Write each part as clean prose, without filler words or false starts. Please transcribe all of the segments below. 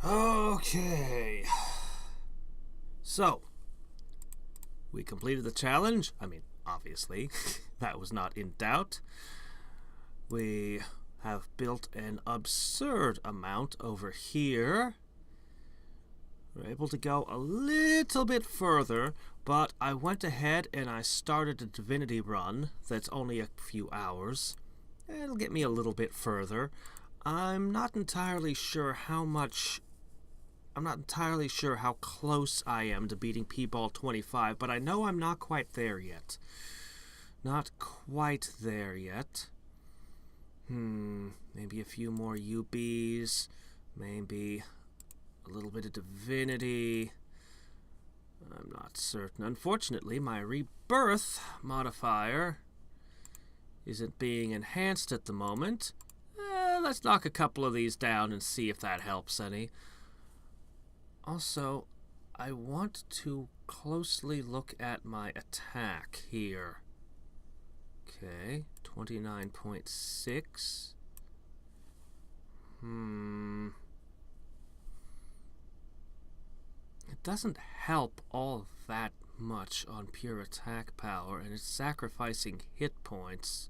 Okay. So, we completed the challenge. I mean, obviously, that was not in doubt. We have built an absurd amount over here. We're able to go a little bit further, but I went ahead and I started a divinity run that's only a few hours. It'll get me a little bit further. I'm not entirely sure how close I am to beating P-Ball 25, but I know I'm not quite there yet. Not quite there yet. Maybe a few more UBs. Maybe a little bit of divinity. I'm not certain. Unfortunately, my rebirth modifier isn't being enhanced at the moment. Let's knock a couple of these down and see if that helps any. Also, I want to closely look at my attack here. Okay, 29.6. It doesn't help all that much on pure attack power, and it's sacrificing hit points.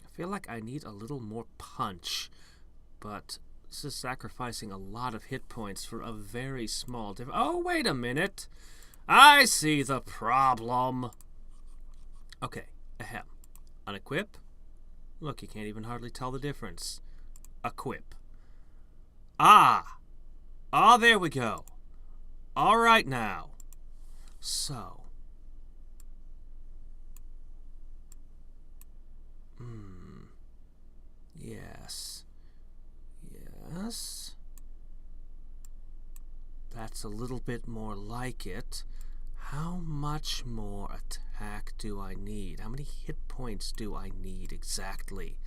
I feel like I need a little more punch, but this is sacrificing a lot of hit points for a very small difference. Oh, wait a minute. I see the problem. Okay, ahem. Unequip. Look, you can't even hardly tell the difference. Equip. Ah, there we go. All right now. So. Yes. Yes. That's a little bit more like it. How much more attack do I need? How many hit points do I need exactly?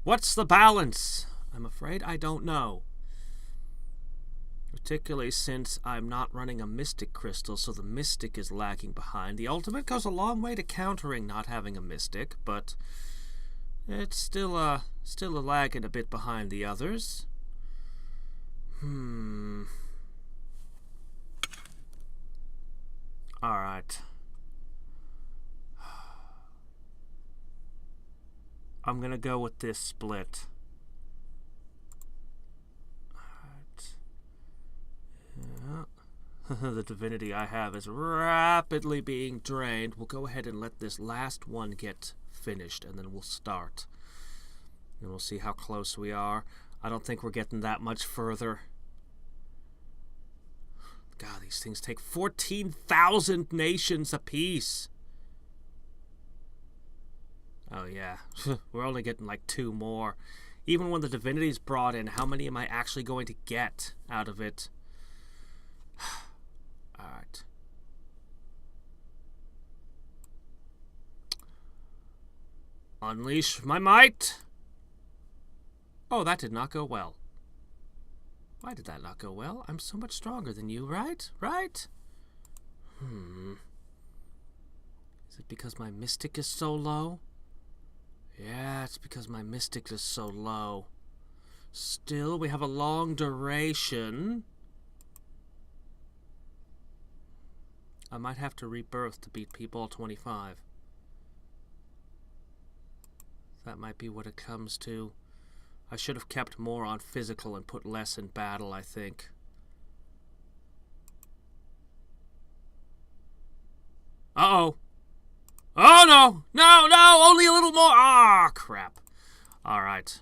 What's the balance? I'm afraid I don't know. Particularly since I'm not running a Mystic Crystal, so the Mystic is lagging behind. The Ultimate goes a long way to countering not having a Mystic, but it's still lagging a bit behind the others. Alright. I'm gonna go with this split. Alright. Yeah. The divinity I have is rapidly being drained. We'll go ahead and let this last one get finished, and then we'll start. And we'll see how close we are. I don't think we're getting that much further. God, these things take 14,000 nations apiece. Oh, yeah. We're only getting like 2 more. Even when the divinity's brought in, how many am I actually going to get out of it? Alright. Unleash my might! Oh, that did not go well. Why did that not go well? I'm so much stronger than you, right? Right? Is it because my mystic is so low? Yeah, it's because my mystic is so low. Still, we have a long duration. I might have to rebirth to beat P-Ball 25. That might be what it comes to. I should have kept more on physical and put less in battle, I think. Uh-oh. Oh, no! No! Only a little more! Ah, crap. All right.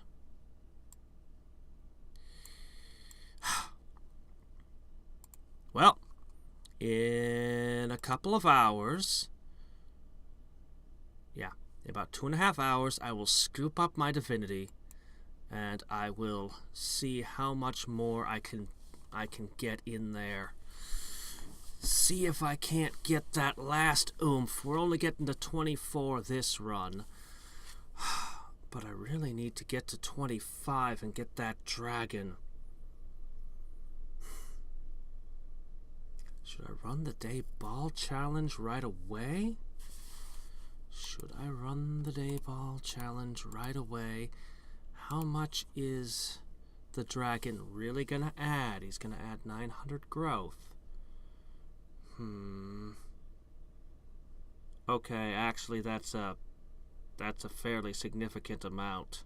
Well, in a couple of hours... Yeah, in about 2.5 hours, I will scoop up my divinity, and I will see how much more I can get in there. See if I can't get that last oomph. We're only getting to 24 this run. But I really need to get to 25 and get that dragon. Should I run the day ball challenge right away? Should I run the day ball challenge right away? How much is the dragon really gonna add? He's gonna add 900 growth. Okay, actually that's a fairly significant amount.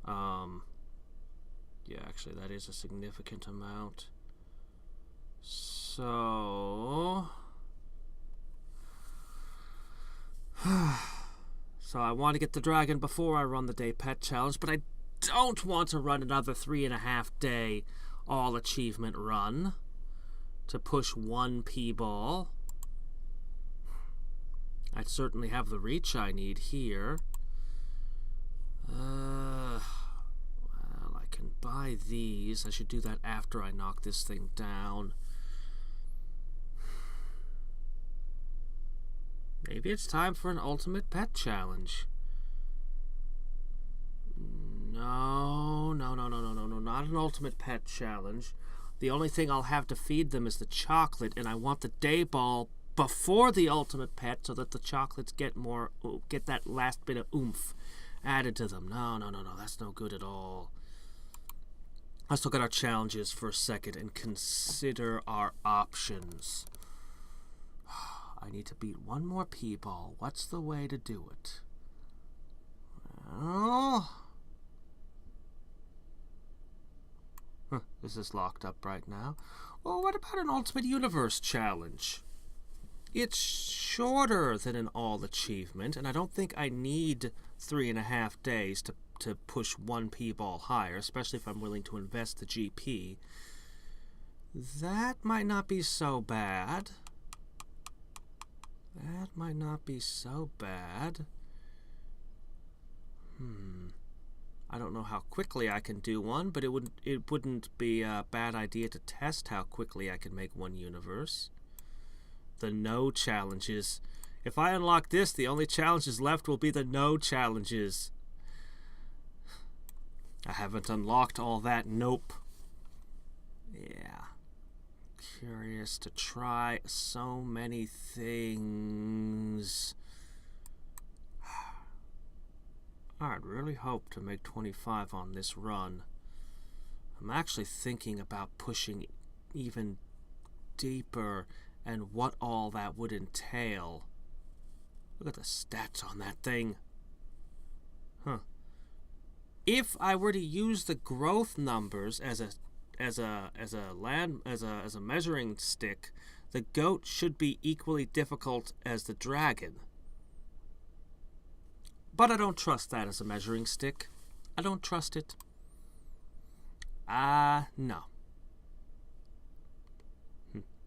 Yeah, actually that is a significant amount. So so I want to get the dragon before I run the day pet challenge, but I don't want to run another 3.5 day all achievement run to push 1 P-ball. I'd certainly have the reach I need here. Well, I can buy these. I should do that after I knock this thing down. Maybe it's time for an ultimate pet challenge. No, not an ultimate pet challenge. The only thing I'll have to feed them is the chocolate, and I want the day ball before the ultimate pet so that the chocolates get that last bit of oomph added to them. No, that's no good at all. Let's look at our challenges for a second and consider our options. I need to beat 1 more P-ball. What's the way to do it? Well, this is locked up right now. Well, what about an Ultimate Universe challenge? It's shorter than an all achievement, and I don't think I need 3.5 days to push 1 P-ball higher, especially if I'm willing to invest the GP. That might not be so bad. That might not be so bad. I don't know how quickly I can do one, but it wouldn't be a bad idea to test how quickly I can make 1 universe. The no challenges. If I unlock this, the only challenges left will be the no challenges. I haven't unlocked all that. Nope. Yeah. Curious to try so many things. I'd really hope to make 25 on this run. I'm actually thinking about pushing even deeper and what all that would entail. Look at the stats on that thing. If I were to use the growth numbers as a measuring stick, the goat should be equally difficult as the dragon. But I don't trust that as a measuring stick. I don't trust it. No.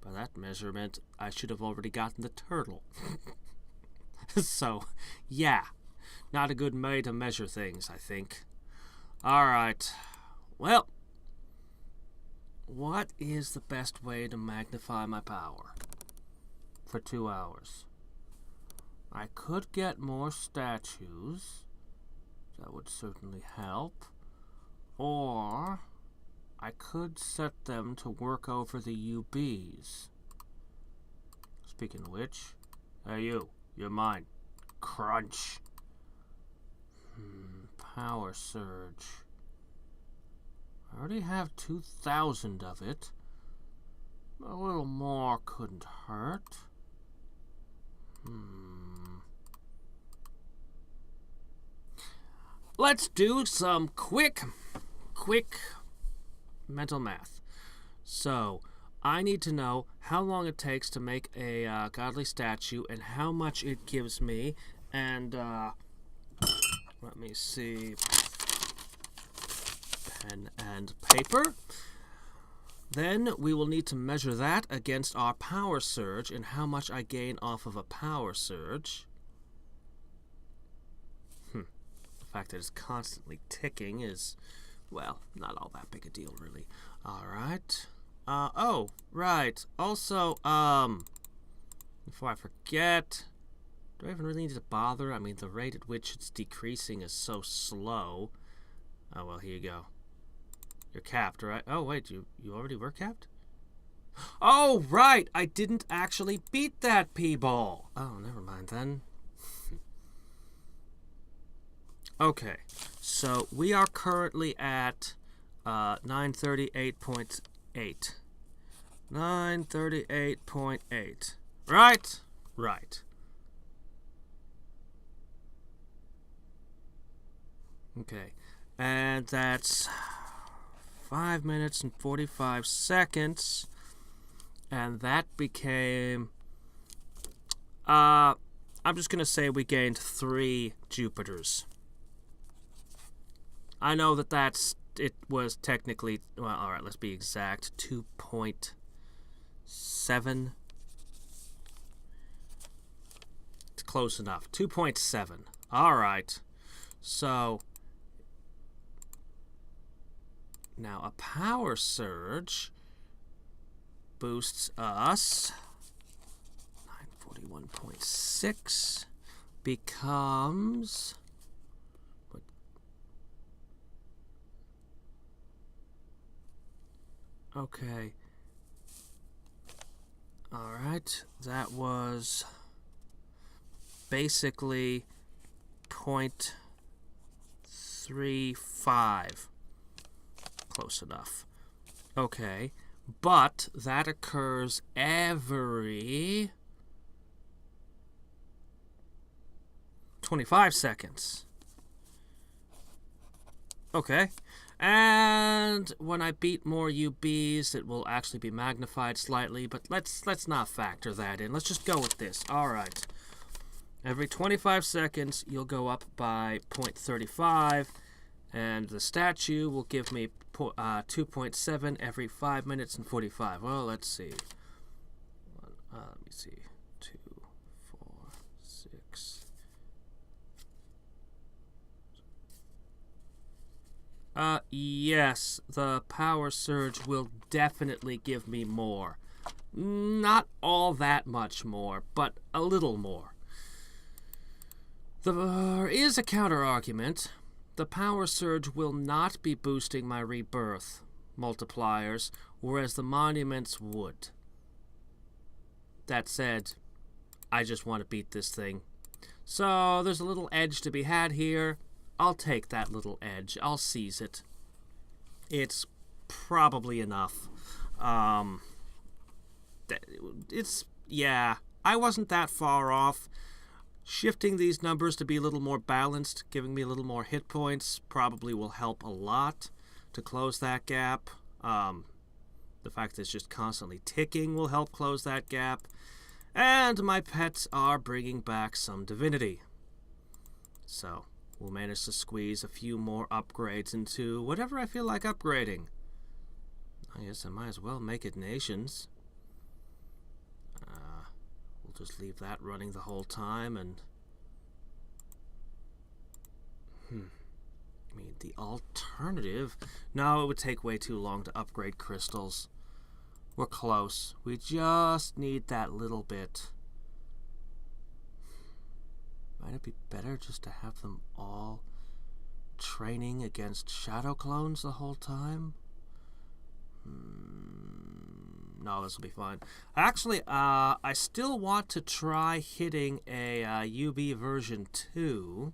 By that measurement, I should have already gotten the turtle. So, yeah. Not a good way to measure things, I think. Alright. Well, what is the best way to magnify my power for 2 hours? I could get more statues. That would certainly help. Or I could set them to work over the UBs. Speaking of which, hey you're mine. Crunch. Power surge. I already have 2,000 of it. A little more couldn't hurt. Let's do some quick mental math. So, I need to know how long it takes to make a godly statue and how much it gives me. And, let me see. Pen and paper. Then we will need to measure that against our power surge and how much I gain off of a power surge. The fact that it's constantly ticking is, well, not all that big a deal, really. Alright. Oh, right. Also, before I forget, do I even really need to bother? I mean, the rate at which it's decreasing is so slow. Oh, well, here you go. You're capped, right? Oh, wait, you already were capped? Oh, right! I didn't actually beat that P-ball! Oh, never mind then. Okay, so we are currently at 938.8. 938.8. Right? Right. Okay, and that's 5 minutes and 45 seconds, and that became, I'm just gonna say we gained 3 Jupiters. I know it was technically, well, alright, let's be exact, 2.7. It's close enough, 2.7. Alright, so now a power surge boosts us 941.6 becomes okay. Alright, that was basically 0.35. Close enough. Okay, but that occurs every 25 seconds. Okay, and when I beat more UBs, it will actually be magnified slightly, but let's not factor that in. Let's just go with this. All right. Every 25 seconds, you'll go up by 0.35, and the statue will give me 2.7 every 5 minutes and 45. Well, let's see. Let me see. 2, 4, 6. Yes, the power surge will definitely give me more. Not all that much more, but a little more. There is a counter-argument. The power surge will not be boosting my rebirth multipliers, whereas the monuments would. That said, I just want to beat this thing. So there's a little edge to be had here. I'll take that little edge. I'll seize it. It's probably enough. Yeah, I wasn't that far off. Shifting these numbers to be a little more balanced, giving me a little more hit points, probably will help a lot to close that gap. The fact that it's just constantly ticking will help close that gap. And my pets are bringing back some divinity. So we'll manage to squeeze a few more upgrades into whatever I feel like upgrading. I guess I might as well make it nations. We'll just leave that running the whole time, and I mean, the alternative... No, it would take way too long to upgrade crystals. We're close. We just need that little bit. Might it be better just to have them all training against shadow clones the whole time? No, this will be fine. Actually, I still want to try hitting a UB version 2.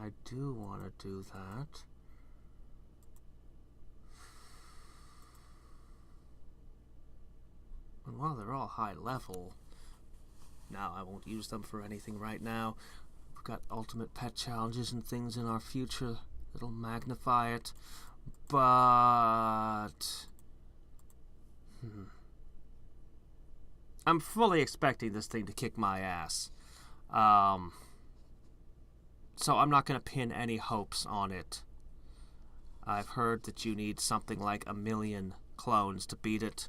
I do want to do that. And while they're all high level, now I won't use them for anything right now. We've got ultimate pet challenges and things in our future that'll magnify it. But I'm fully expecting this thing to kick my ass. So I'm not going to pin any hopes on it. I've heard that you need something like 1 million clones to beat it.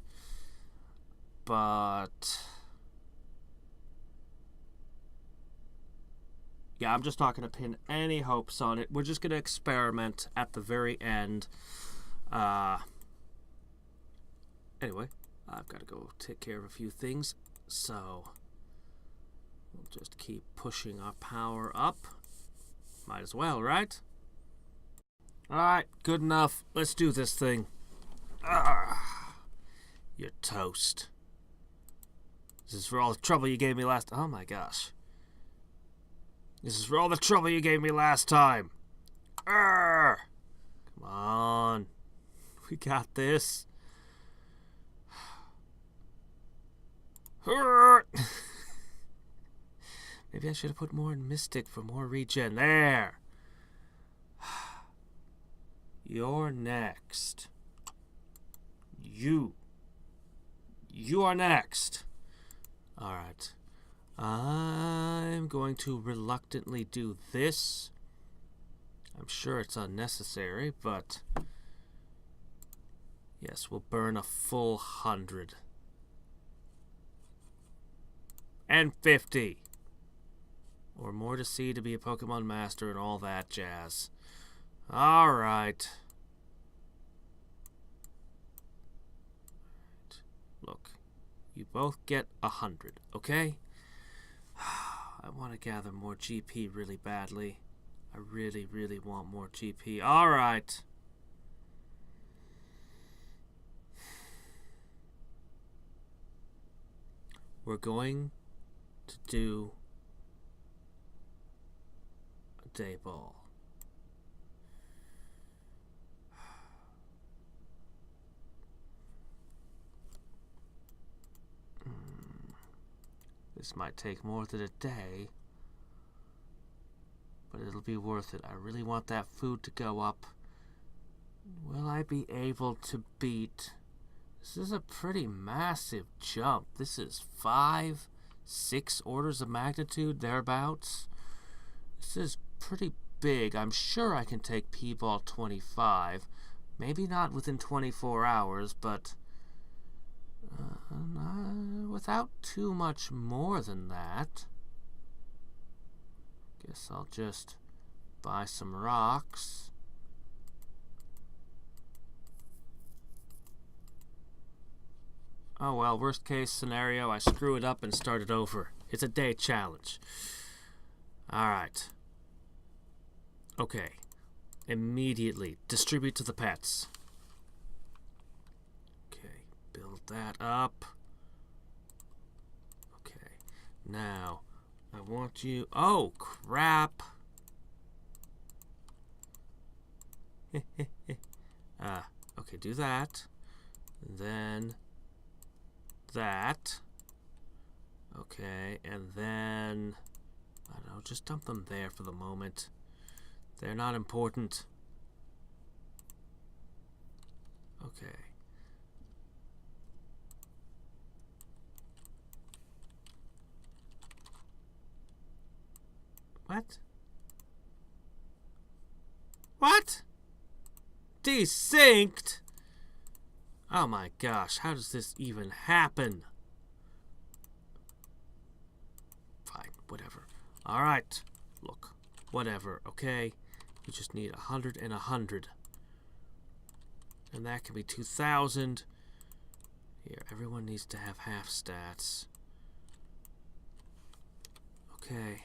But yeah, I'm just not going to pin any hopes on it. We're just going to experiment at the very end. Anyway, I've got to go take care of a few things. So we'll just keep pushing our power up. Might as well, right? Alright, good enough. Let's do this thing. You're toast. This is for all the trouble you gave me last... Oh my gosh. This is for all the trouble you gave me last time. Arrgh! Come on. We got this. Maybe I should have put more in Mystic for more regen. There. You're next. You are next. Alright. I'm going to reluctantly do this. I'm sure it's unnecessary, but... Yes, we'll burn a full 100. And 50. Or more to see to be a Pokemon Master and all that jazz. Alright. Look, you both get 100, okay? I want to gather more GP really badly. I really, really want more GP. Alright. We're going to do a day ball. This might take more than a day, but it'll be worth it. I really want that food to go up. Will I be able to beat... This is a pretty massive jump. This is 5, 6 orders of magnitude, thereabouts. This is pretty big. I'm sure I can take P-Ball 25. Maybe not within 24 hours, but... without too much more than that. Guess I'll just buy some rocks. Oh well, worst case scenario, I screw it up and start it over. It's a day challenge. Alright. Okay. Immediately distribute to the pets. Okay, build that up. Okay, now I want you... Oh, crap! Okay, do that. And then... that. Okay, and then... I don't know, just dump them there for the moment. They're not important. Okay. What? What? Desynced? Oh my gosh, how does this even happen? Fine, whatever. Alright, look, whatever, okay? You just need 100 and 100. And that can be 2,000. Here, everyone needs to have half stats. Okay.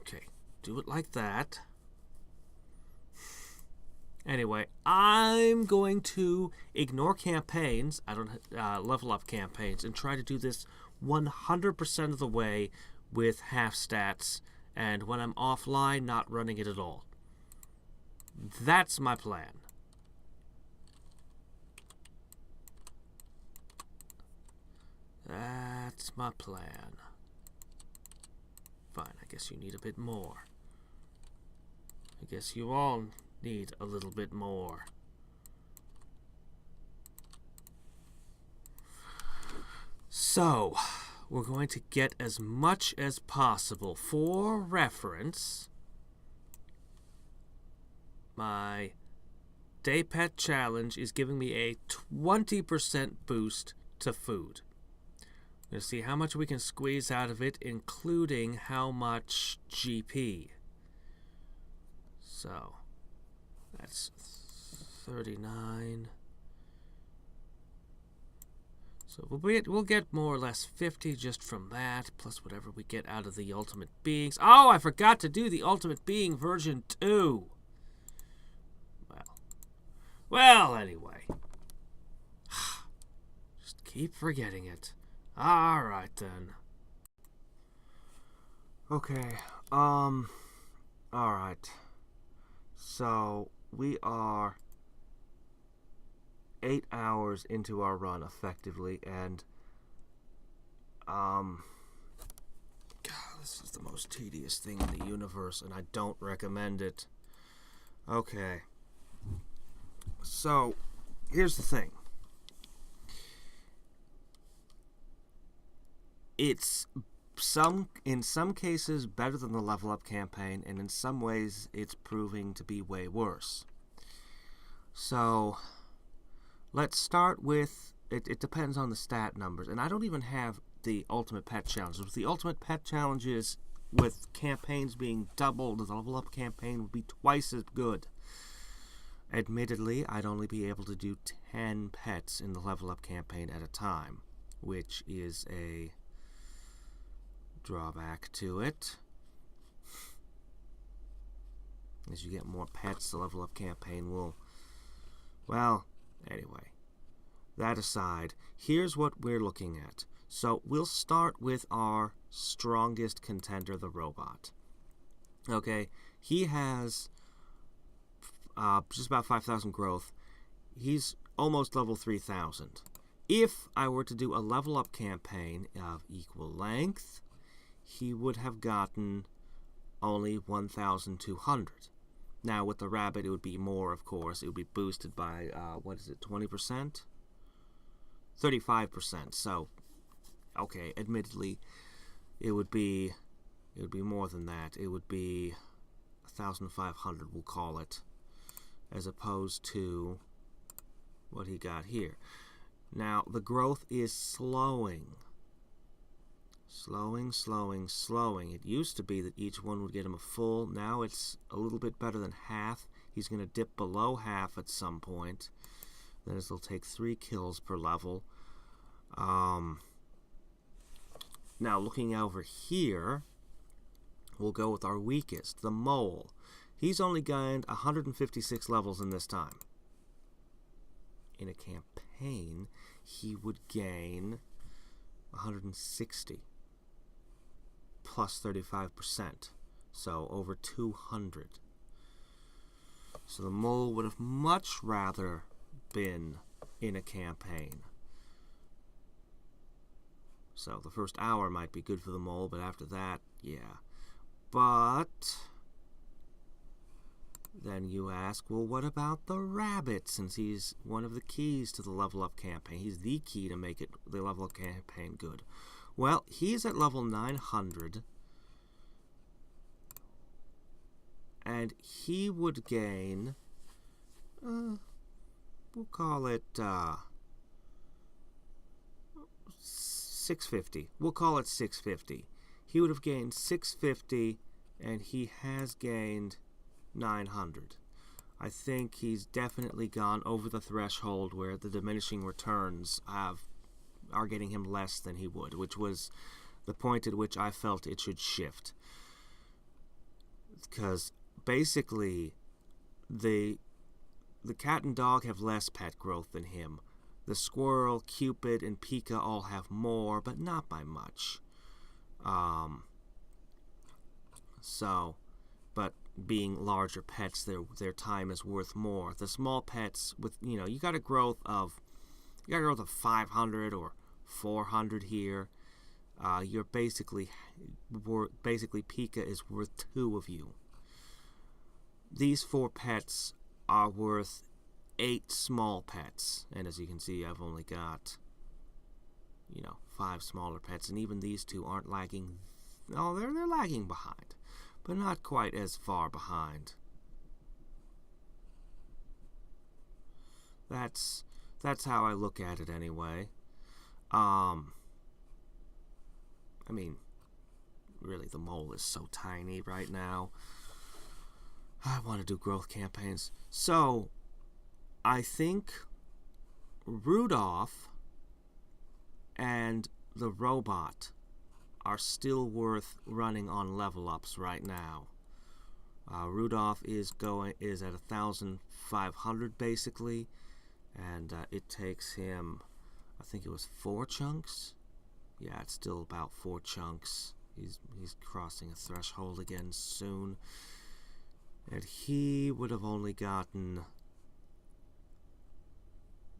Okay, do it like that. Anyway, I'm going to ignore campaigns. I don't level up campaigns and try to do this 100% of the way with half stats, and when I'm offline, not running it at all. That's my plan. That's my plan. Fine, I guess you need a bit more. I guess you all need a little bit more. So, we're going to get as much as possible. For reference, my Day Pet Challenge is giving me a 20% boost to food. I'm going to see how much we can squeeze out of it, including how much GP. So, that's 39. So we'll get more or less 50 just from that, plus whatever we get out of the Ultimate Beings. Oh, I forgot to do the Ultimate Being version 2. Well, Well, anyway. Just keep forgetting it. Alright then. Okay, alright. So, we are 8 hours into our run, effectively, and, God, this is the most tedious thing in the universe, and I don't recommend it. Okay. So, here's the thing. It's in some cases better than the level up campaign, and in some ways it's proving to be way worse. So let's start with it depends on the stat numbers, and I don't even have the ultimate pet challenges. With the ultimate pet challenges, with campaigns being doubled, the level up campaign would be twice as good. Admittedly, I'd only be able to do 10 pets in the level up campaign at a time, which is a drawback to it. As you get more pets, the level up campaign will... Well, anyway. That aside, here's what we're looking at. So we'll start with our strongest contender, the robot. Okay, he has just about 5,000 growth. He's almost level 3,000. If I were to do a level up campaign of equal length, he would have gotten only 1,200. Now, with the rabbit, it would be more, of course. It would be boosted by, 20%? 35%. So, okay, admittedly, it would be more than that. It would be 1,500, we'll call it, as opposed to what he got here. Now, the growth is slowing. Slowing. It used to be that each one would get him a full. Now it's a little bit better than half. He's going to dip below half at some point. Then it'll take 3 kills per level. Now, looking over here, we'll go with our weakest, the mole. He's only gained 156 levels in this time. In a campaign, he would gain 160 plus 35%, so over 200. So the mole would have much rather been in a campaign. So the first hour might be good for the mole, but after that, yeah. But then you ask, well, what about the rabbit, since he's one of the keys to the level up campaign? He's the key to make it the level up campaign good. Well, he's at level 900, and he would gain, we'll call it 650. We'll call it 650. He would have gained 650, and he has gained 900. I think he's definitely gone over the threshold where the diminishing returns are getting him less than he would, which was the point at which I felt it should shift. Because basically, the cat and dog have less pet growth than him. The squirrel, Cupid, and Pika all have more, but not by much. But being larger pets, their time is worth more. The small pets, with you got a growth of 500 or 400 here. You're basically Pika is worth 2 of you. These 4 pets are worth 8 small pets, and as you can see, I've only got 5 smaller pets, and even these 2 aren't lagging. No, they're lagging behind, but not quite as far behind. That's how I look at it anyway. I mean, really, the mole is so tiny right now. I want to do growth campaigns. So, I think Rudolph and the robot are still worth running on level ups right now. Rudolph is at 1,500 basically, and it takes him, I think it was 4 chunks. Yeah, it's still about 4 chunks. He's crossing a threshold again soon, and he would have only gotten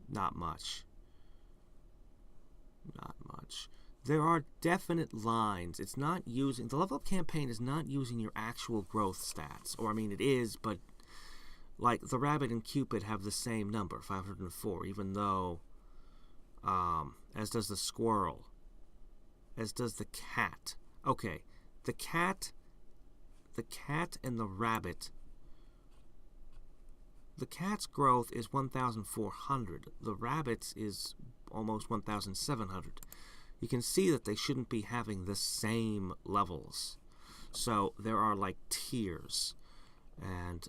not much. There are definite lines. It's not using, the level up campaign is not using your actual growth stats. Or, I mean, it is, but like the rabbit and Cupid have the same number, 504, even though, as does the squirrel, as does the cat. Okay, the cat and the rabbit, the cat's growth is 1,400. The rabbit's is almost 1,700. You can see that they shouldn't be having the same levels. So there are like tiers. And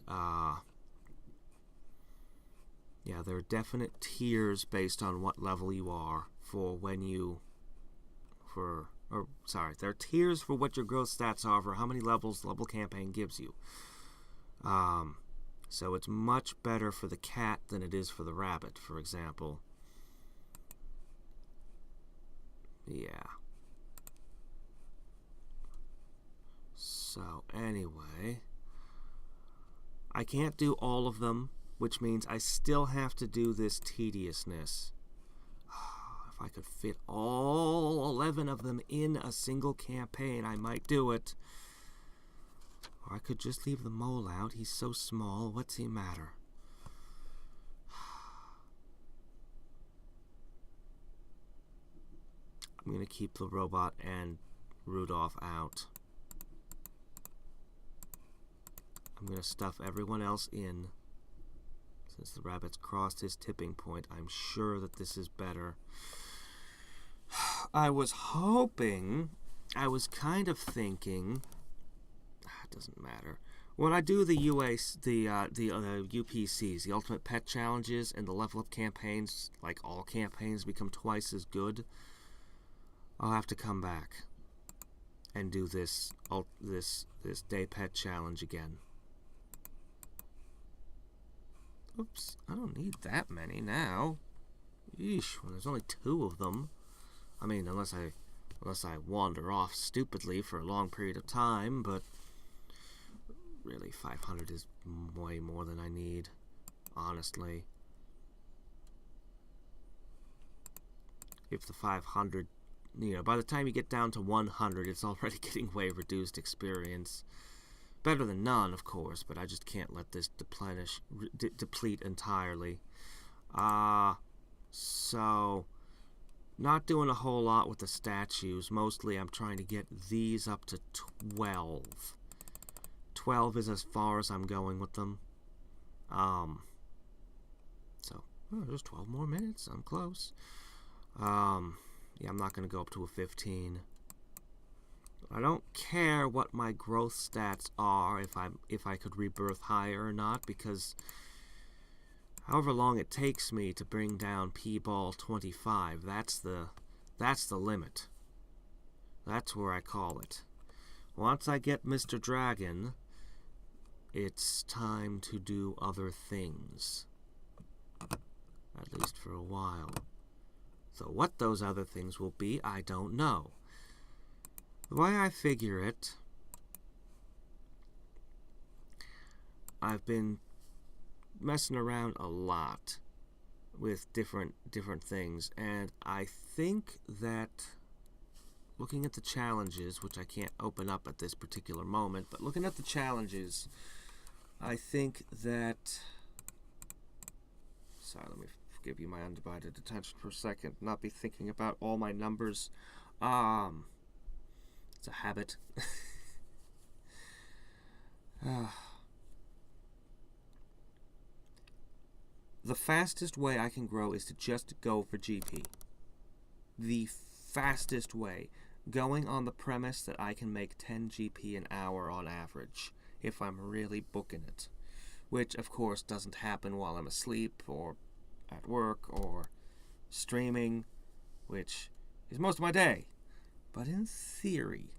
yeah, there are definite tiers based on what level you are for when you there are tiers for what your growth stats are for how many levels the level campaign gives you. So it's much better for the cat than it is for the rabbit, for example. Yeah. So anyway, I can't do all of them, which means I still have to do this tediousness. If I could fit all 11 of them in a single campaign, I might do it. Or I could just leave the mole out. He's so small. What's he matter? I'm going to keep the robot and Rudolph out. I'm going to stuff everyone else in. Since the rabbit's crossed his tipping point, I'm sure that this is better. I was hoping, I was kind of thinking, it doesn't matter. When I do the UPCs, the Ultimate Pet Challenges, and the Level Up campaigns, like all campaigns become twice as good, I'll have to come back and do this Day Pet Challenge again. Oops, I don't need that many now. Yeesh, well, there's only 2 of them. I mean, unless I wander off stupidly for a long period of time, but really 500 is way more than I need, honestly. If the 500, by the time you get down to 100, it's already getting way reduced experience. Better than none, of course, but I just can't let this deplete entirely. So, not doing a whole lot with the statues. Mostly I'm trying to get these up to 12. 12 is as far as I'm going with them. So, there's 12 more minutes. I'm close. Yeah, I'm not going to go up to a 15. I don't care what my growth stats are, if I could rebirth higher or not, because however long it takes me to bring down P-Ball 25, that's the limit. That's where I call it. Once I get Mr. Dragon, it's time to do other things. At least for a while. So what those other things will be, I don't know. The way I figure it, I've been messing around a lot with different things, and I think that looking at the challenges, which I can't open up at this particular moment, but looking at the challenges, I think that, sorry, let me give you my undivided attention for a second, not be thinking about all my numbers. It's a habit. The fastest way I can grow is to just go for GP. The fastest way. Going on the premise that I can make 10 GP an hour on average, if I'm really booking it. Which, of course, doesn't happen while I'm asleep, or at work, or streaming, which is most of my day. But in theory,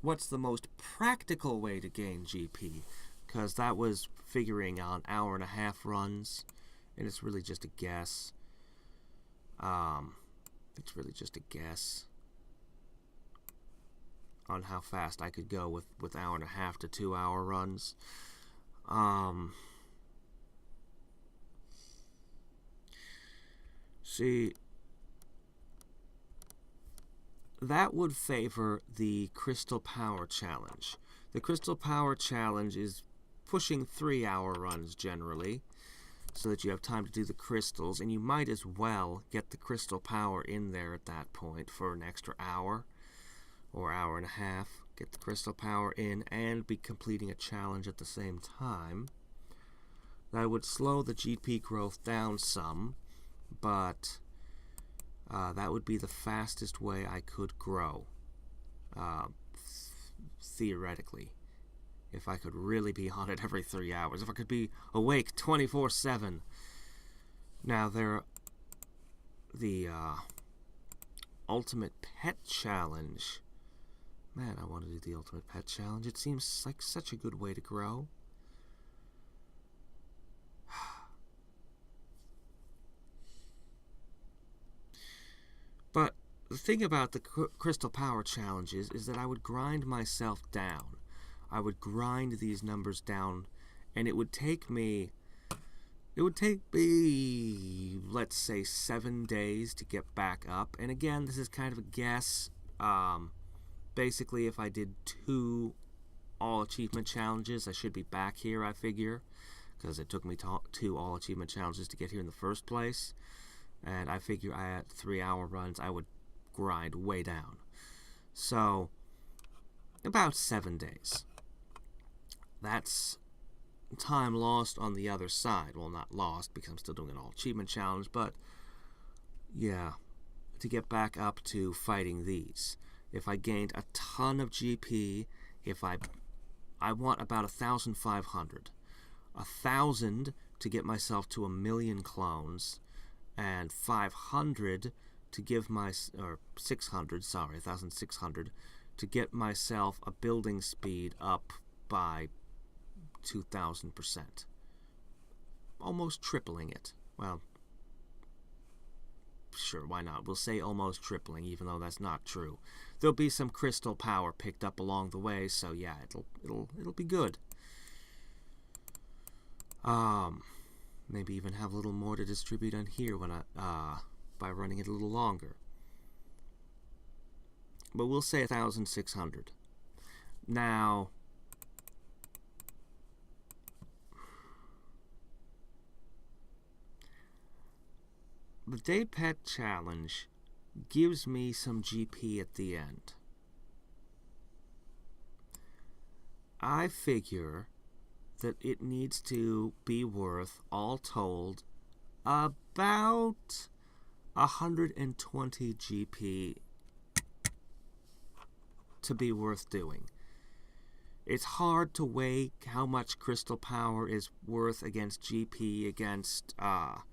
what's the most practical way to gain GP, because that was figuring on hour-and-a-half runs, and it's really just a guess. It's really just a guess on how fast I could go with hour-and-a-half to 2-hour runs. See, that would favor the Crystal Power Challenge. The Crystal Power Challenge is pushing 3-hour runs generally, so that you have time to do the crystals, and you might as well get the Crystal Power in there at that point for an extra hour or hour-and-a-half. Get the Crystal Power in and be completing a challenge at the same time. That would slow the GP growth down some, but that would be the fastest way I could grow, theoretically. If I could really be on it every 3 hours. If I could be awake 24/7. Now, the Ultimate Pet Challenge. Man, I want to do the Ultimate Pet Challenge. It seems like such a good way to grow. But the thing about the Crystal Power Challenges is that I would grind myself down. I would grind these numbers down, and it would take me, let's say, 7 days to get back up. And again, this is kind of a guess. Basically, if I did 2 all-achievement challenges, I should be back here, I figure, because it took me 2 all-achievement challenges to get here in the first place. And I figure at 3-hour runs, I would grind way down. So, about 7 days. That's time lost on the other side. Well, not lost, because I'm still doing an all-achievement challenge, but, yeah, to get back up to fighting these. If I gained a ton of GP, if I want about 1,500. 1,000 to get myself to 1,000,000 clones, and 500 to give or 600, sorry, 1,600 to get myself a building speed up by 2,000%. Almost tripling it. Well, sure, why not? We'll say almost tripling, even though that's not true. There'll be some crystal power picked up along the way, so yeah, it'll be good. Maybe even have a little more to distribute on here when by running it a little longer. But we'll say 1,600. Now, the Day Pet Challenge gives me some GP at the end. I figure that it needs to be worth, all told, about 120 GP to be worth doing. It's hard to weigh how much crystal power is worth against GP, against, all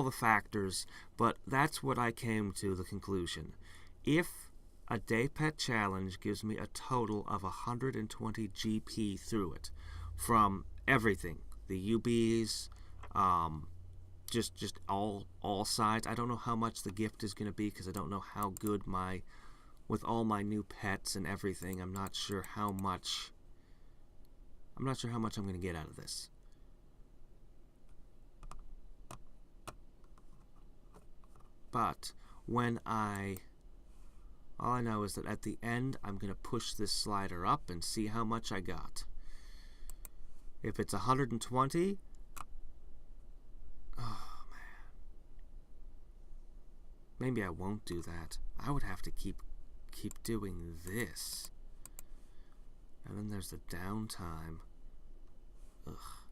the factors, but that's what I came to the conclusion. If a Day Pet Challenge gives me a total of 120 GP through it, from everything, the UBs, just all sides. I don't know how much the gift is going to be, because I don't know how good with all my new pets and everything, I'm not sure how much I'm going to get out of this. But all I know is that at the end, I'm going to push this slider up and see how much I got. If it's 120, oh man, maybe I won't do that. I would have to keep doing this. And then there's the downtime. Ugh.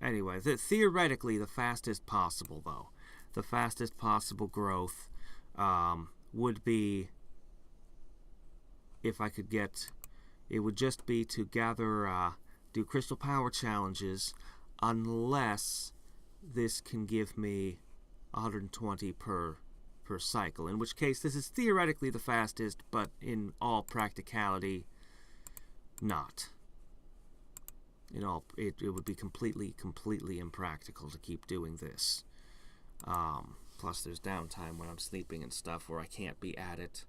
Anyway, theoretically, the fastest possible, though. The fastest possible growth would be, if I could get, it would just be to gather, do crystal power challenges, unless this can give me 120 per per cycle, in which case this is theoretically the fastest, but in all practicality, not. It would be completely impractical to keep doing this. Plus there's downtime when I'm sleeping and stuff where I can't be at it.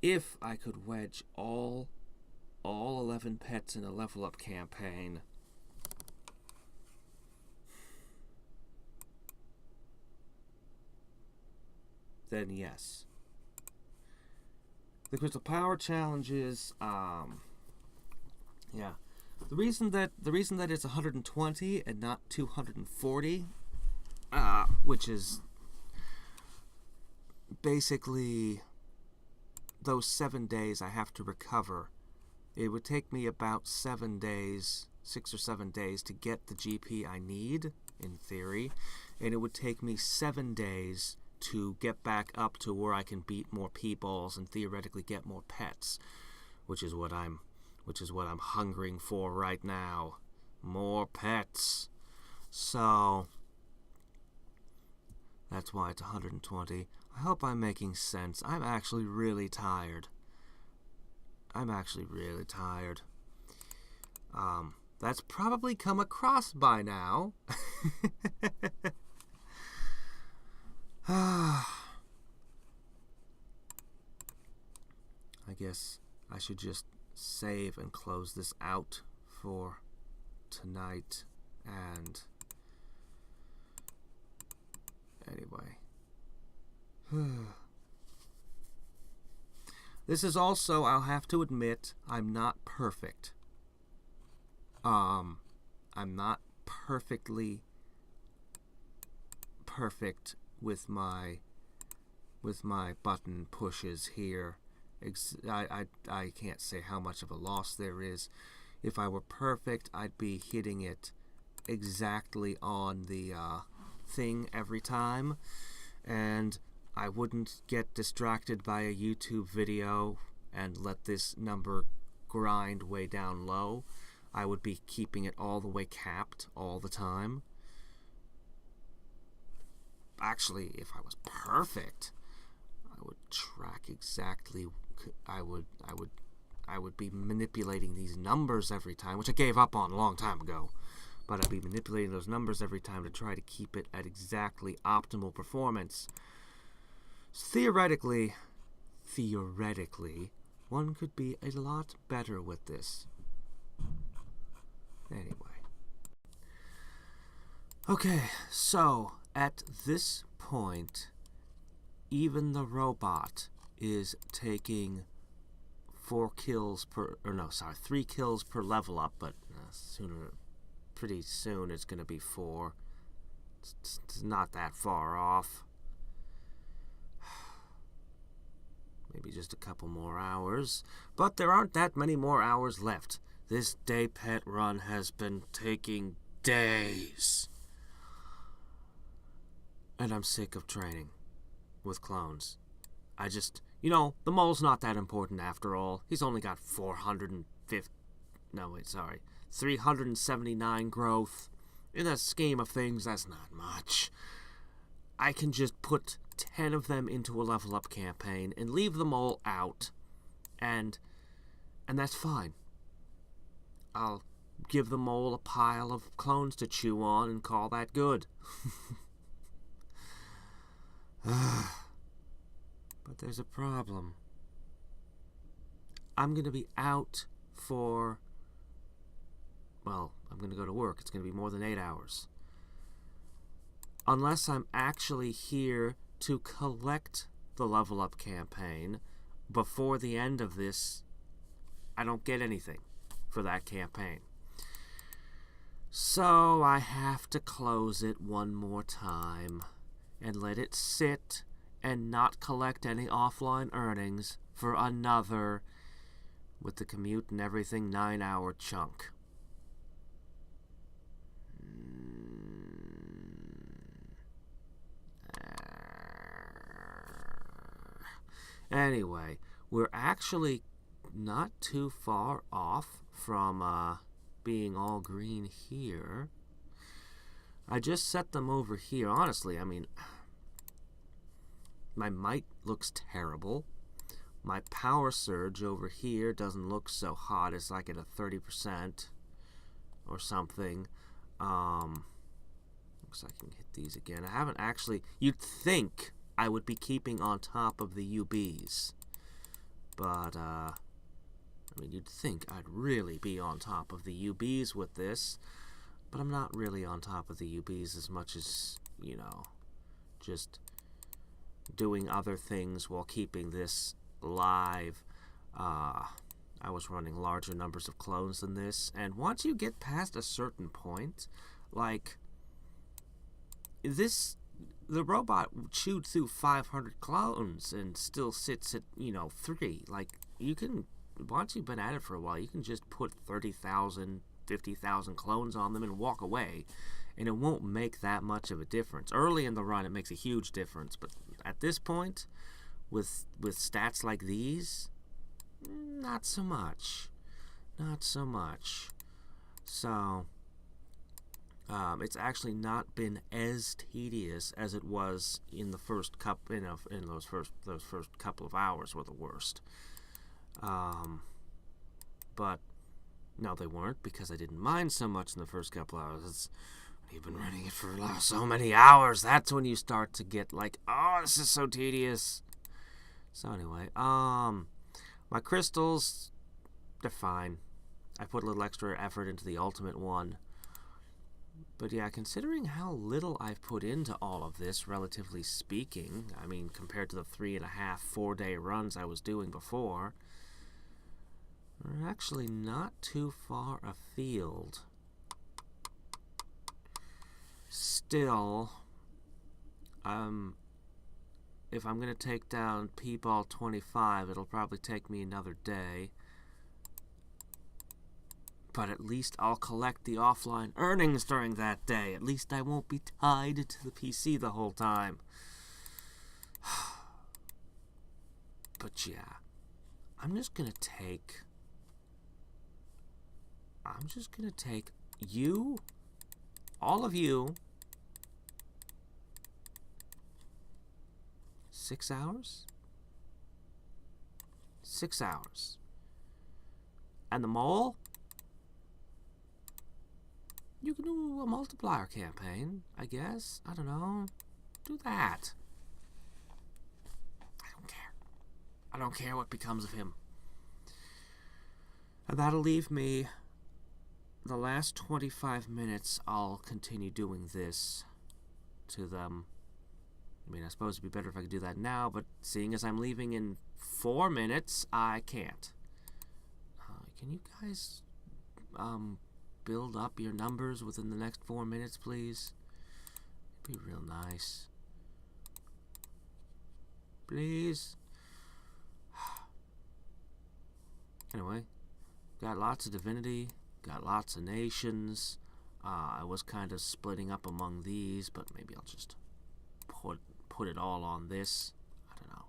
If I could wedge all 11 pets in a level up campaign, then yes. The Crystal Power Challenge is, yeah. The reason that it's 120 and not 240, which is basically those 7 days I have to recover. It would take me about 7 days, 6 or 7 days to get the GP I need, in theory, and it would take me 7 days to get back up to where I can beat more peoples and theoretically get more pets, which is what I'm hungering for right now. More pets. So that's why it's 120. I hope I'm making sense. I'm actually really tired. That's probably come across by now. I guess I should just save and close this out for tonight. And anyway, this is also, I'll have to admit, I'm not perfect. I'm not perfectly perfect with my button pushes here. I can't say how much of a loss there is. If I were perfect, I'd be hitting it exactly on the thing every time, and I wouldn't get distracted by a YouTube video and let this number grind way down low. I would be keeping it all the way capped all the time. Actually, if I was perfect, I would track exactly. I would be manipulating these numbers every time, which I gave up on a long time ago. But I'd be manipulating those numbers every time to try to keep it at exactly optimal performance. So theoretically, one could be a lot better with this. Anyway. Okay, so at this point, even the robot is taking 3 kills per level up, but pretty soon it's going to be 4. It's not that far off. Maybe just a couple more hours, but there aren't that many more hours left. This day pet run has been taking days. And I'm sick of training with clones. The mole's not that important after all. He's only got 379 growth. In the scheme of things, that's not much. I can just put 10 of them into a level up campaign and leave the mole out, and that's fine. I'll give the mole a pile of clones to chew on and call that good. But there's a problem. I'm going to be out for, I'm going to go to work. It's going to be more than 8 hours. Unless I'm actually here to collect the level up campaign before the end of this, I don't get anything for that campaign. So I have to close it one more time and let it sit and not collect any offline earnings for another, with the commute and everything, 9-hour chunk. Anyway, we're actually not too far off from being all green here. I just set them over here. Honestly, My might looks terrible. My power surge over here doesn't look so hot. It's like at a 30% or something. Looks like I can hit these again. I haven't actually... You'd think I would be keeping on top of the UBs. But, I mean, you'd think I'd really be on top of the UBs with this. But I'm not really on top of the UBs as much as, you know, just doing other things while keeping this live. I was running larger numbers of clones than this, and once you get past a certain point, like, the robot chewed through 500 clones and still sits at, you know, 3. Like, you can, once you've been at it for a while, you can just put 30,000, 50,000 clones on them and walk away, and it won't make that much of a difference. Early in the run, it makes a huge difference, but at this point, with stats like these, not so much. Not so much. So, it's actually not been as tedious as it was in the first in those first couple of hours were the worst. But no, they weren't, because I didn't mind so much in the first couple of hours. You've been running it for so many hours. That's when you start to get like, oh, this is so tedious. So anyway, my crystals, they're fine. I put a little extra effort into the ultimate one. But yeah, considering how little I've put into all of this, relatively speaking, I mean, compared to the 3.5, 4-day runs I was doing before, we're actually not too far afield. Still, if I'm going to take down P-Ball 25, it'll probably take me another day. But at least I'll collect the offline earnings during that day. At least I won't be tied to the PC the whole time. But yeah, I'm just going to take you, all of you, 6 hours? 6 hours. And the mole? You can do a multiplier campaign, I guess. I don't know. Do that. I don't care. I don't care what becomes of him. And that'll leave me the last 25 minutes. I'll continue doing this to them. I mean, I suppose it'd be better if I could do that now, but seeing as I'm leaving in 4 minutes, I can't. Can you guys, build up your numbers within the next 4 minutes, please? It'd be real nice. Please. Anyway, got lots of divinity, got lots of nations. I was kind of splitting up among these, but maybe I'll just put it all on this. I don't know.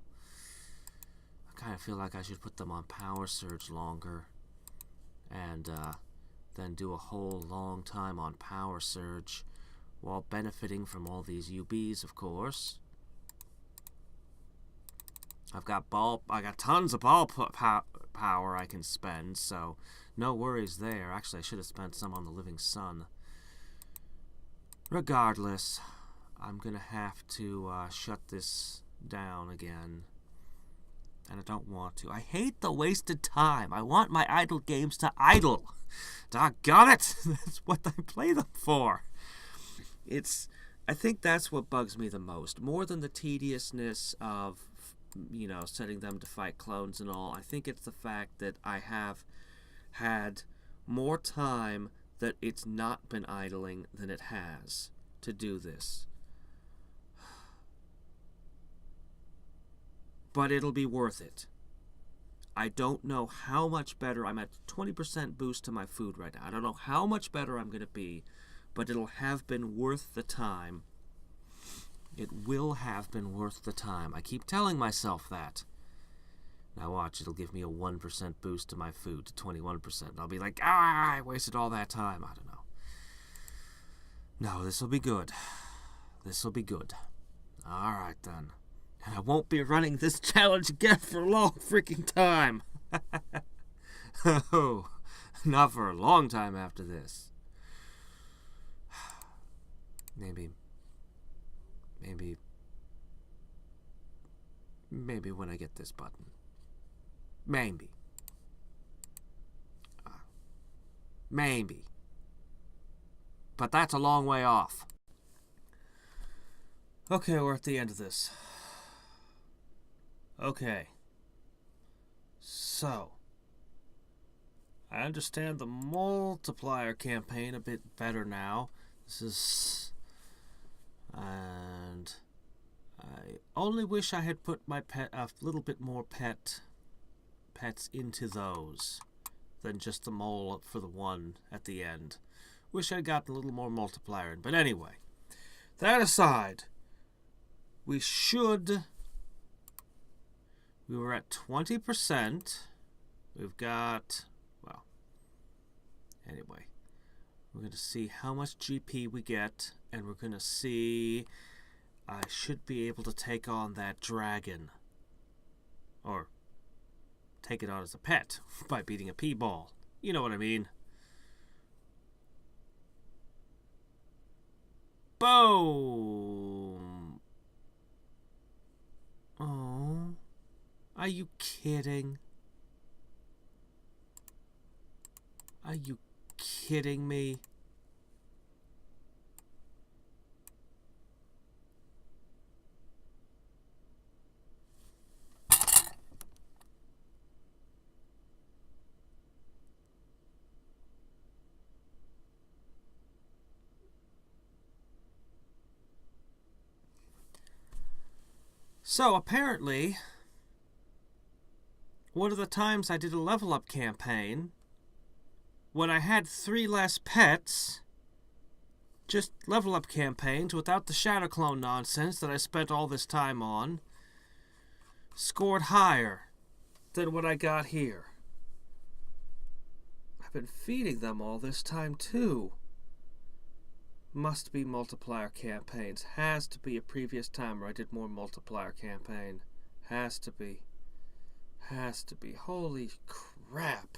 I kind of feel like I should put them on Power Surge longer, and then do a whole long time on Power Surge while benefiting from all these UBs, of course. I got tons of ball power I can spend, so no worries there. Actually, I should have spent some on the Living Sun. Regardless, I'm gonna have to shut this down again. And I don't want to. I hate the wasted time. I want my idle games to idle. Doggone it! That's what I play them for. I think that's what bugs me the most. More than the tediousness of, you know, setting them to fight clones and all. I think it's the fact that I have had more time that it's not been idling than it has to do this. But it'll be worth it. I don't know how much better. I'm at 20% boost to my food right now. I don't know how much better I'm going to be, but it'll have been worth the time. It will have been worth the time. I keep telling myself that. Now watch, it'll give me a 1% boost to my food, to 21%. And I'll be like, I wasted all that time. I don't know. No, this will be good. This will be good. Alright then. And I won't be running this challenge again for a long freaking time. Oh, not for a long time after this. Maybe when I get this button. Maybe. Maybe. But that's a long way off. Okay, we're at the end of this. Okay. So, I understand the multiplier campaign a bit better now. And I only wish I had put my a little bit more pets into those than just the mole for the one at the end. Wish I'd gotten a little more multiplier in. But anyway, that aside, we were at 20%. We've got, well, anyway, we're going to see how much GP we get, and we're going to see, I should be able to take on that dragon, or take it on as a pet by beating a P-ball. You know what I mean. Boom! Oh, are you kidding? Are you kidding me? So apparently, one of the times I did a level up campaign, when I had 3 less pets, just level up campaigns without the shadow clone nonsense that I spent all this time on, scored higher than what I got here. I've been feeding them all this time too. Must be multiplier campaigns. Has to be a previous time where I did more multiplier campaign. Has to be. Has to be. Holy crap.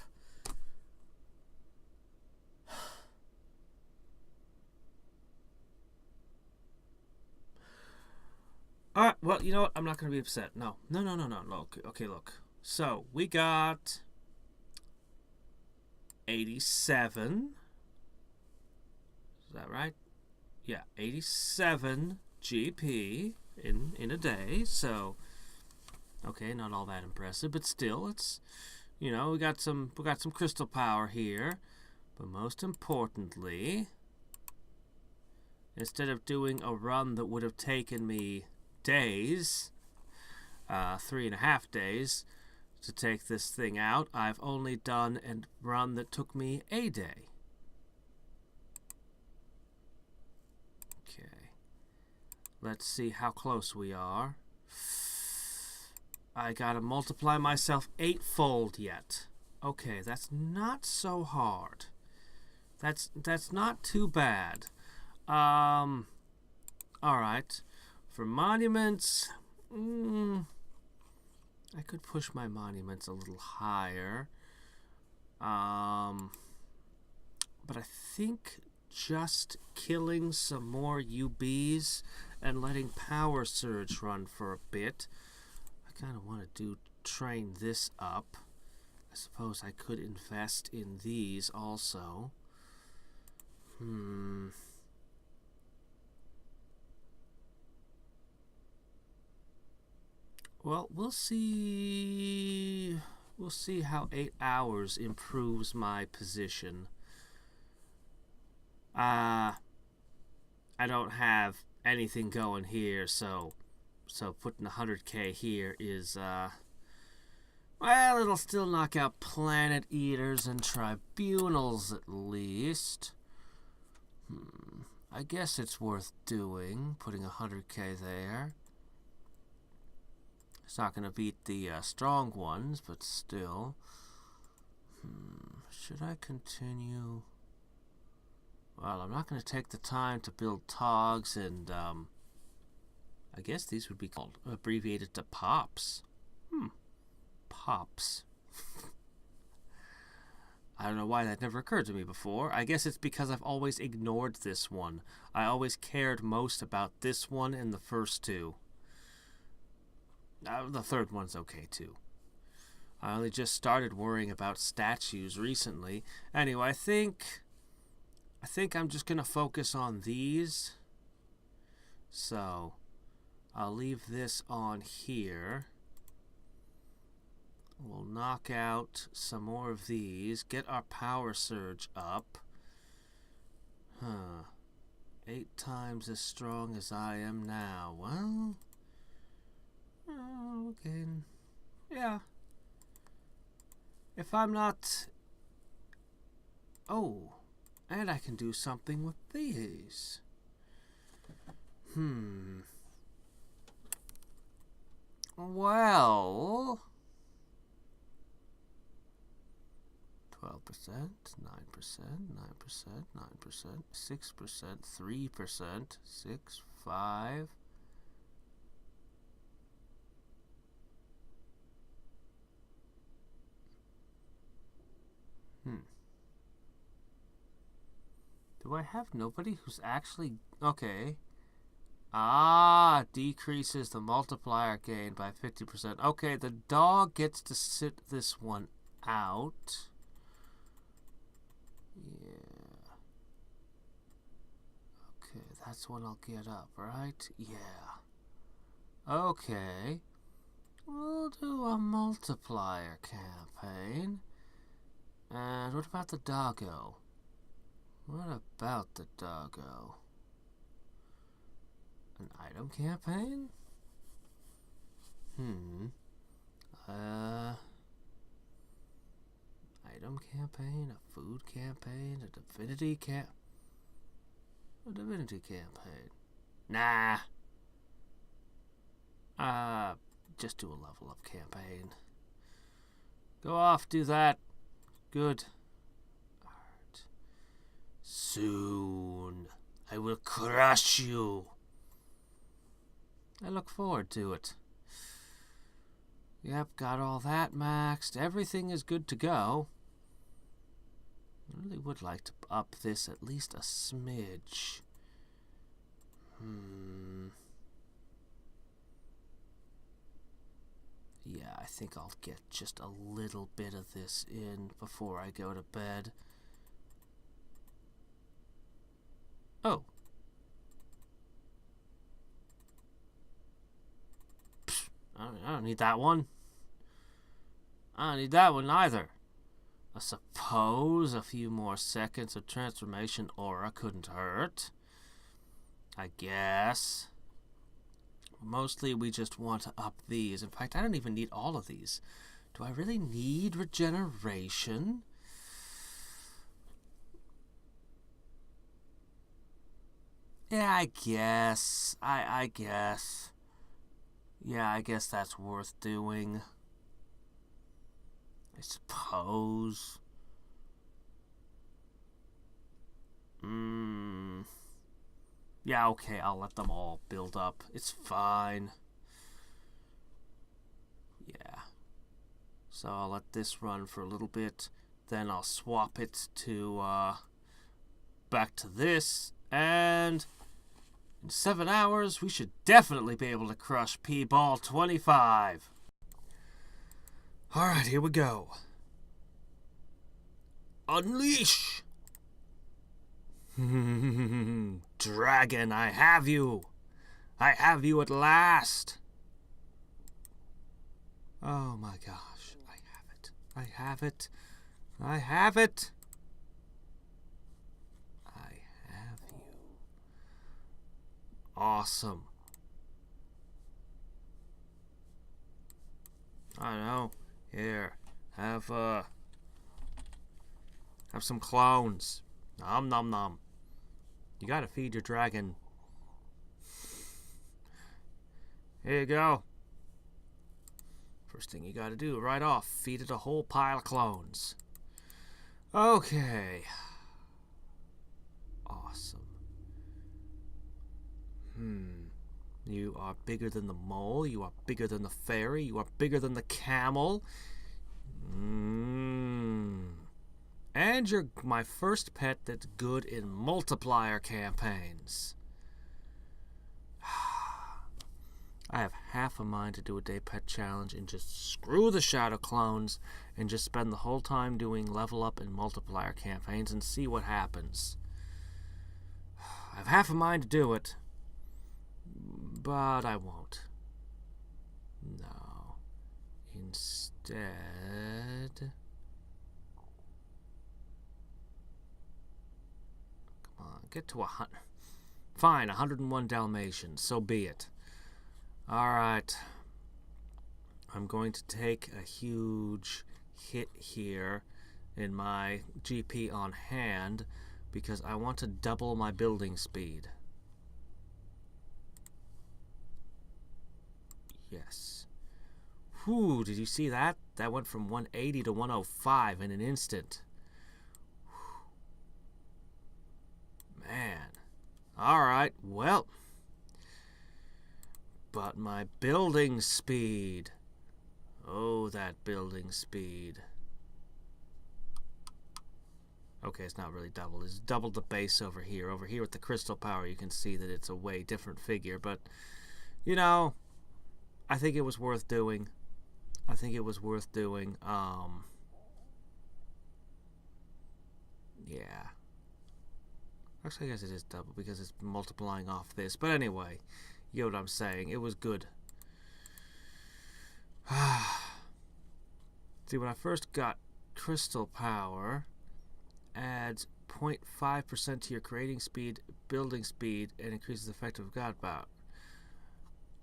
Alright, well, you know what? I'm not going to be upset. No. Okay, look. So, we got 87. Is that right? Yeah, 87 GP in a day. So, okay, not all that impressive, but still, it's, you know, we got some crystal power here. But most importantly, instead of doing a run that would have taken me days, 3.5 days, to take this thing out, I've only done a run that took me a day. Okay. Let's see how close we are. I gotta multiply myself 8-fold yet. Okay, that's not so hard. That's not too bad. Alright. For monuments, I could push my monuments a little higher. But I think just killing some more UBs and letting Power Surge run for a bit. I kind of want to train this up. I suppose I could invest in these also. Well, we'll see. We'll see how 8 hours improves my position. I don't have anything going here, so putting 100k here is well, it'll still knock out Planet Eaters and Tribunals at least. I guess it's worth doing, putting 100k there. It's not going to beat the strong ones, but still. Should I continue? Well, I'm not going to take the time to build Togs and I guess these would be called abbreviated to pops. Pops. I don't know why that never occurred to me before. I guess it's because I've always ignored this one. I always cared most about this one and the first two. The third one's okay too. I only just started worrying about statues recently. Anyway, I think I'm just gonna focus on these. So I'll leave this on here. We'll knock out some more of these. Get our power surge up. 8 times as strong as I am now. Well, okay. Yeah. If I'm not... Oh, and I can do something with these. Well... 12%, 9%, 9%, 9%, 6%, 3%, 6, 5. Do I have nobody who's actually... Okay. Decreases the multiplier gain by 50%. Okay, the dog gets to sit this one out. Yeah. Okay, that's when I'll get up, right? Yeah. Okay. We'll do a multiplier campaign. And what about the doggo? What about the doggo? An item campaign? Item campaign, a food campaign, a divinity campaign. Nah. Just do a level up campaign. Go off, do that. Good. Alright. Soon, I will crush you. I look forward to it. Yep, got all that maxed. Everything is good to go. I really would like to up this at least a smidge. Yeah, I think I'll get just a little bit of this in before I go to bed. Oh. Pfft, I don't need that one. I don't need that one either. I suppose a few more seconds of transformation aura couldn't hurt. I guess. Mostly we just want to up these. In fact, I don't even need all of these. Do I really need regeneration? Yeah, I guess. I guess. Yeah, I guess that's worth doing. I suppose. Yeah, okay, I'll let them all build up. It's fine. Yeah. So I'll let this run for a little bit. Then I'll swap it to, back to this. And in 7 hours, we should definitely be able to crush P-Ball 25. Alright, here we go. Unleash! Dragon, I have you! I have you at last! Oh my gosh, I have it. I have it. I have it! I have you. Awesome. I know. Here, have some clones. Nom nom nom. You gotta feed your dragon. Here you go. First thing you gotta do right off, feed it a whole pile of clones. Okay. Awesome. You are bigger than the mole. You are bigger than the fairy. You are bigger than the camel. And you're my first pet that's good in multiplier campaigns. I have half a mind to do a day pet challenge and just screw the shadow clones and just spend the whole time doing level up and multiplier campaigns and see what happens. I have half a mind to do it, but I won't. No. Instead, come on, get to 100. Fine, 101 Dalmatians, so be it. Alright. I'm going to take a huge hit here in my GP on hand because I want to double my building speed. Yes. Whew, did you see that? That went from 180 to 105 in an instant. Man. Alright, well. But my building speed. Oh, that building speed. Okay, it's not really doubled. It's doubled the base over here. Over here with the crystal power, you can see that it's a way different figure. But, you know, I think it was worth doing. I think it was worth doing. Yeah. Actually, I guess it is double because it's multiplying off this. But anyway, you know what I'm saying. It was good. See, when I first got crystal power, adds 0.5% to your creating speed, building speed, and increases the effective God bout.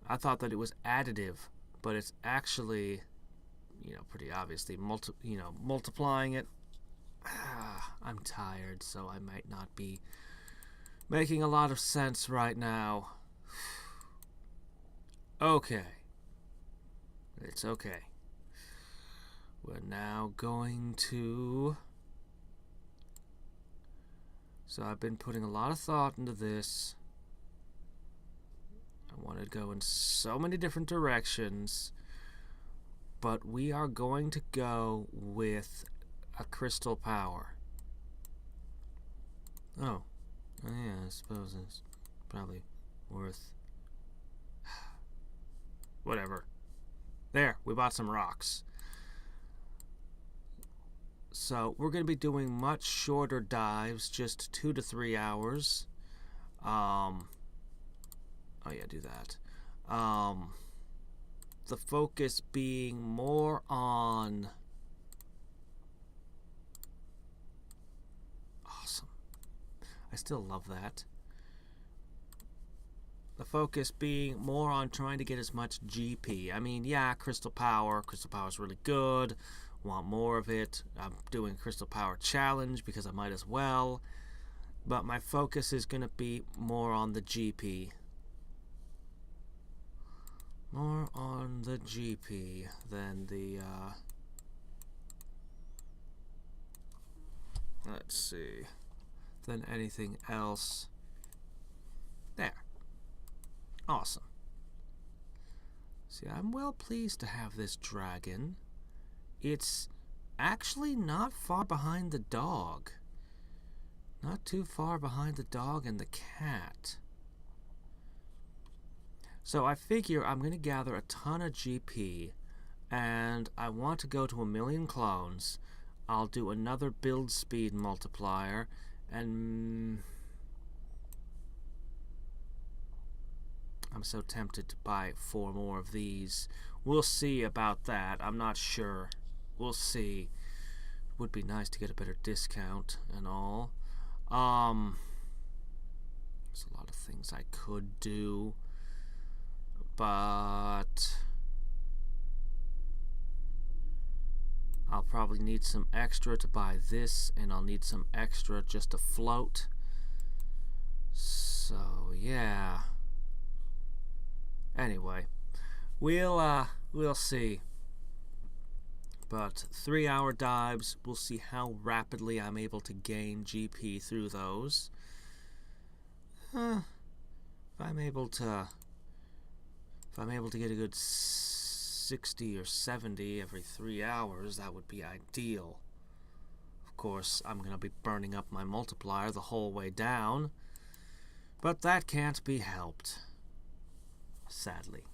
I thought that it was additive, but it's actually, you know, pretty obviously multiplying it. I'm tired, so I might not be making a lot of sense right now. Okay. It's okay. We're now going to... So I've been putting a lot of thought into this. I want to go in so many different directions. But we are going to go with a crystal power. Oh. Oh yeah, I suppose it's probably worth... Whatever. There, we bought some rocks. So we're going to be doing much shorter dives, just 2 to 3 hours. Oh yeah, do that. The focus being more on... Awesome. I still love that. The focus being more on trying to get as much GP. I mean, yeah, crystal power. Crystal power is really good. Want more of it. I'm doing crystal power challenge because I might as well. But my focus is going to be more on the GP. More on the GP than the, let's see, than anything else. There. Awesome. See, I'm well pleased to have this dragon. It's actually not far behind the dog. Not too far behind the dog and the cat. So I figure I'm going to gather a ton of GP, and I want to go to 1,000,000 clones. I'll do another build speed multiplier, and I'm so tempted to buy 4 more of these. We'll see about that. I'm not sure. We'll see. Would be nice to get a better discount and all. There's a lot of things I could do, but I'll probably need some extra to buy this, and I'll need some extra just to float. So yeah. Anyway, we'll see. But 3-hour dives, we'll see how rapidly I'm able to gain GP through those. If I'm able to If I'm able to get a good 60 or 70 every 3 hours, that would be ideal. Of course, I'm going to be burning up my multiplier the whole way down, but that can't be helped, sadly.